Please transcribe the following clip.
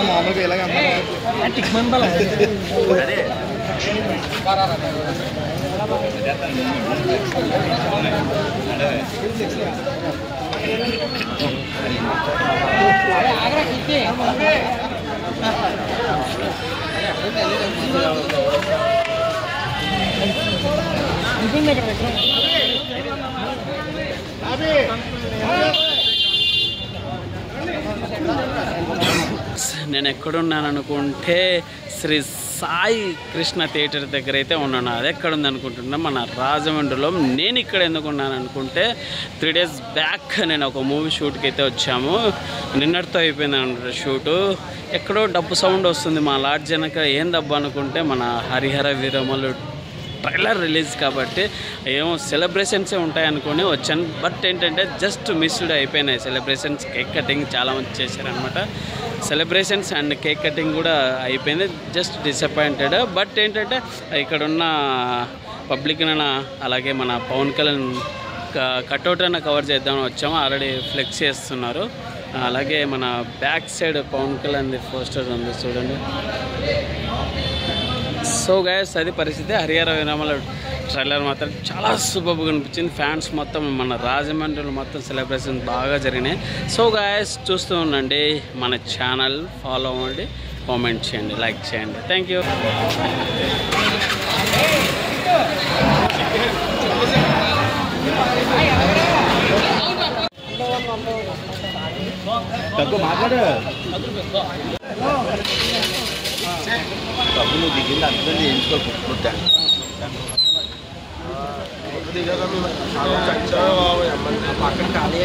మామూలుగా ఇలాగ నేను ఎక్కడున్నాను అనుకుంటే శ్రీ సాయి కృష్ణ థియేటర్ దగ్గర అయితే ఉన్నాను. అది ఎక్కడ ఉంది అనుకుంటున్నా, మన రాజమండ్రిలో. నేను ఇక్కడ ఎందుకు ఉన్నాను అనుకుంటే 3 days బ్యాక్ నేను ఒక మూవీ షూట్కి అయితే వచ్చాము. నిన్నటితో అయిపోయింది అన్నమాట షూటు. ఎక్కడో డబ్బు సౌండ్ వస్తుంది మా లాడ్జ్ వెనక. ఏం డబ్బు అనుకుంటే మన హరిహర వీరమల్లు ట్రైలర్ రిలీజ్ కాబట్టి ఏమో సెలబ్రేషన్సే ఉంటాయి అనుకుని వచ్చాను. బట్ ఏంటంటే జస్ట్ మిస్డ్ అయిపోయినాయి సెలబ్రేషన్స్. కేక్ కటింగ్ చాలామంది చేశారనమాట. సెలబ్రేషన్స్ అండ్ కేక్ కటింగ్ కూడా అయిపోయింది. Just disappointed. బట్ ఏంటంటే ఇక్కడున్న పబ్లిక్ అలాగే మన పవన్ కళ్యాణ్ కట్అవుట్ అన్న కవర్ చేద్దామని వచ్చాము. ఆల్రెడీ ఫ్లెక్స్ చేస్తున్నారు. అలాగే మన back side Pawan Kalyan poster ఉంది చూడండి. సో గైస్ అది పరిస్థితి. హరిహర వీరమల్లు ట్రైలర్ మాత్రం చాలా సూపర్గా అనిపించింది. ఫ్యాన్స్ మొత్తం మన రాజమండ్రిలో మొత్తం సెలబ్రేషన్ బాగా జరిగినాయి. సో గైస్ చూస్తూ ఉండండి, మన ఛానల్ ఫాలో అవ్వండి, కామెంట్ చేయండి, లైక్ చేయండి. Thank you. డబ్బులు దిగింది అర్థం చేయించుకోకపోతాను. పక్కన ఖాళీ